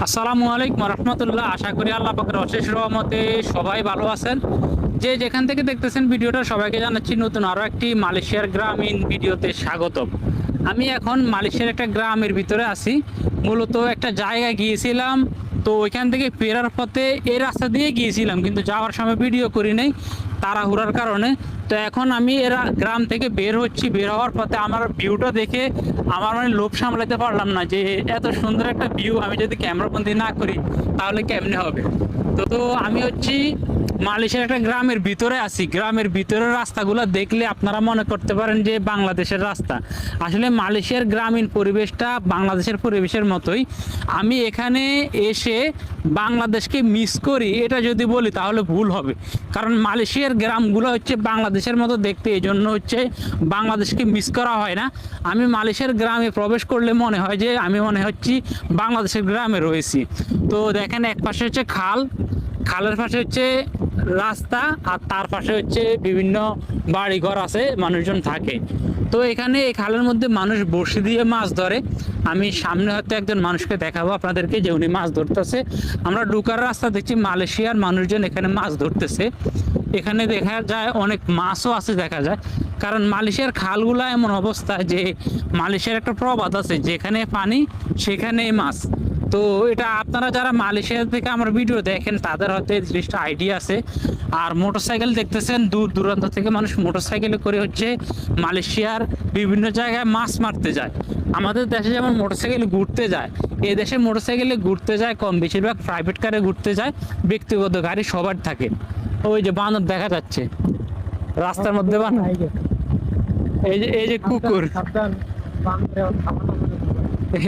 আসসালামু আলাইকুম রহমতুল্লাহ। আশা করি আল্লাহ পাকের অশেষ রহমতে সবাই ভালো আছেন। যে যেখান থেকে দেখতেছেন ভিডিওটা, সবাইকে জানাচ্ছি নতুন আরও একটি মালয়েশিয়ার গ্রামীণ ভিডিওতে স্বাগতম। আমি এখন মালয়েশিয়ার একটা গ্রামের ভিতরে আছি। মূলত একটা জায়গায় গিয়েছিলাম, তো ওইখান থেকে ফেরার পথে এই রাস্তা দিয়ে গিয়েছিলাম, কিন্তু যাওয়ার সময় ভিডিও করি নাই তাড়াহুড়ার কারণে। তো এখন আমি এরা গ্রাম থেকে বের হচ্ছি। বের হওয়ার পথে আমার ভিউটা দেখে আমার লোভ সামলাতে পারলাম না, যে এত সুন্দর একটা ভিউ আমি যদি ক্যামেরাবন্দি না করি তাহলে কেমনে হবে। তো আমি হচ্ছি মালয়েশিয়ার একটা গ্রামের ভিতরে আছি। গ্রামের ভিতরের রাস্তাগুলো দেখলে আপনারা মনে করতে পারেন যে বাংলাদেশের রাস্তা। আসলে মালয়েশিয়ার গ্রামীণ পরিবেশটা বাংলাদেশের পরিবেশের মতোই। আমি এখানে এসে বাংলাদেশকে মিস করি এটা যদি বলি তাহলে ভুল হবে, কারণ মালয়েশিয়ার গ্রামগুলো হচ্ছে বাংলাদেশের মতো দেখতে, এই জন্য হচ্ছে বাংলাদেশকে মিস করা হয় না। আমি মালয়েশিয়ার গ্রামে প্রবেশ করলে মনে হয় যে আমি মনে হচ্ছি বাংলাদেশের গ্রামে রয়েছি। তো দেখেন, এক পাশে হচ্ছে খাল, খালের পাশে হচ্ছে রাস্তা, আর তার পাশে হচ্ছে বিভিন্ন বাড়িঘর আছে, মানুষজন থাকে। তো এখানে এই খালের মধ্যে মানুষ বড়শি দিয়ে মাছ ধরে। আমি সামনে হয়তো একজন মানুষকে দেখাবো আপনাদেরকে যে উনি মাছ ধরতেছে। আমরা ঢুকার রাস্তা দেখছি মালয়েশিয়ার মানুষজন এখানে মাছ ধরতেছে। এখানে দেখা যায় অনেক মাছও আছে দেখা যায়, কারণ মালয়েশিয়ার খালগুলো এমন অবস্থা যে মালয়েশিয়ার একটা প্রবাদ আছে, যেখানে পানি সেখানে মাছ। তো এটা আপনারা যারা মালয়েশিয়া থেকে আমার ভিডিও দেখেন তাদের হয়তো এই জিনিসটা আইডিয়া আছে। আর মোটরসাইকেল দেখতেছেন, দূর দূরান্ত থেকে মানুষ মোটরসাইকেলে করে হচ্ছে মালয়েশিয়ার বিভিন্ন জায়গায় মাছ মারতে যায়। আমাদের দেশে যেমন মোটরসাইকেলে ঘুরতে যায়, এই দেশে মোটরসাইকেলে ঘুরতে যায় কম, বেশিরভাগ প্রাইভেট কারে ঘুরতে যায়, ব্যক্তিগত গাড়ি সবার থাকে। ওই যে বানর দেখা যাচ্ছে রাস্তার মধ্যে, বানর, এই যে কুকুর,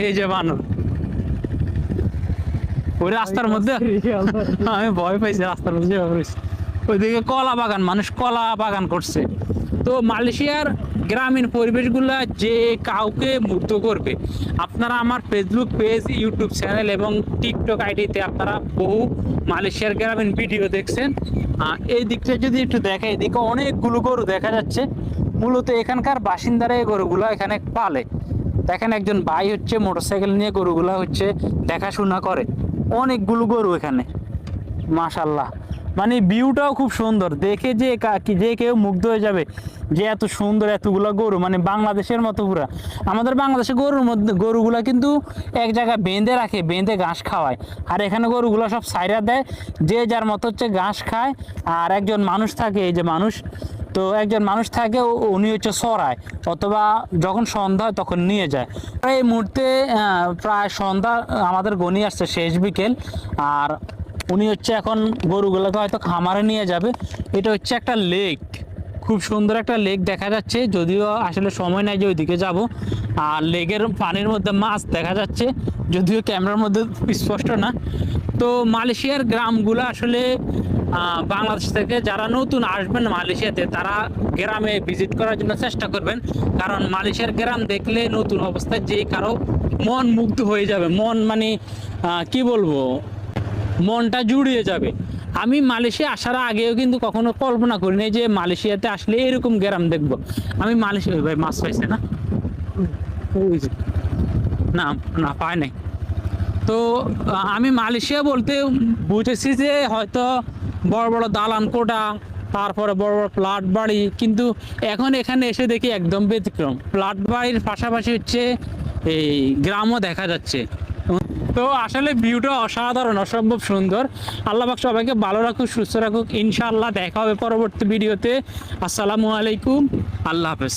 এই যে বানর ওই রাস্তার মধ্যে। আমি ভয় পাইছি রাস্তার মধ্যে। ওইদিকে কলা বাগান, মানুষ কলা বাগান করছে। তো মালয়েশিয়ার গ্রামীণ পরিবেশগুলা যে কাউকে মুগ্ধ করবে। আপনারা আমার ফেসবুক পেজ, ইউটিউব চ্যানেল এবং টিকটক আইডিতে আপনারা বহু মালয়েশিয়ার গ্রামীণ ভিডিও দেখছেন। এই দিকটা যদি একটু দেখা, এদিকে অনেকগুলো গরু দেখা যাচ্ছে। মূলত এখানকার বাসিন্দারা এই গরুগুলো এখানে পালে। দেখেন, একজন ভাই হচ্ছে মোটরসাইকেল নিয়ে গরুগুলা হচ্ছে দেখাশোনা করে। অনেকগুলো গরু এখানে, মাশাল্লাহ। মানে ভিউটাও খুব সুন্দর দেখে, যে কেউ মুগ্ধ হয়ে যাবে যে এত সুন্দর এতগুলো গরু, মানে বাংলাদেশের মতো পুরা। আমাদের বাংলাদেশে গরুগুলা কিন্তু এক জায়গায় বেঁধে রাখে, বেঁধে ঘাস খাওয়ায়, আর এখানে গরুগুলো সব সাইরা দেয়, যে যার মতো হচ্ছে ঘাস খায়। আর একজন মানুষ থাকে, এই যে মানুষ, তো একজন মানুষ থাকে, উনি হচ্ছে সরায়, অথবা যখন সন্ধ্যা হয় তখন নিয়ে যায়। এই মুহূর্তে প্রায় সন্ধ্যা আমাদের গণি আসছে, শেষ বিকেল। আর উনি হচ্ছে এখন গরুগুলোকে হয়তো খামারে নিয়ে যাবে। এটা হচ্ছে একটা লেক, খুব সুন্দর একটা লেক দেখা যাচ্ছে, যদিও আসলে সময় নাই যে ওইদিকে যাব। আর লেকের পানির মধ্যে মাছ দেখা যাচ্ছে, যদিও ক্যামেরার মধ্যে স্পষ্ট না। তো মালয়েশিয়ার গ্রামগুলো আসলে বাংলাদেশ থেকে যারা নতুন আসবেন মালয়েশিয়াতে, তারা গ্রামে ভিজিট করার জন্য চেষ্টা করবেন, কারণ মালয়েশিয়ার গ্রাম দেখলে নতুন অবস্থায় যে কারো মন মুগ্ধ হয়ে যাবে। মন মানে কি বলবো, মনটা জুড়িয়ে যাবে। আমি মালয়েশিয়া আসার আগেও কিন্তু কখনো কল্পনা করিনি যে মালয়েশিয়াতে আসলে এরকম গ্রাম দেখবো। আমি মালয়েশিয়া, ভাই মাছ পাইছে না? না না, পায় নাই। তো আমি মালয়েশিয়া বলতে বুঝেছি যে হয়তো বড় বড় দালান কোঠা, তারপরে বড় বড় ফ্ল্যাট বাড়ি, কিন্তু এখন এখানে এসে দেখি একদম ব্যতিক্রম। ফ্ল্যাট বাড়ির পাশাপাশি হচ্ছে এই গ্রামও দেখা যাচ্ছে। তো আসলে ভিউটা অসাধারণ, অসম্ভব সুন্দর। আল্লাহ পাক সবাইকে ভালো রাখুক, সুস্থ রাখুক। ইনশাআল্লাহ দেখা হবে পরবর্তী ভিডিওতে। আসসালামু আলাইকুম, আল্লাহ হাফেজ।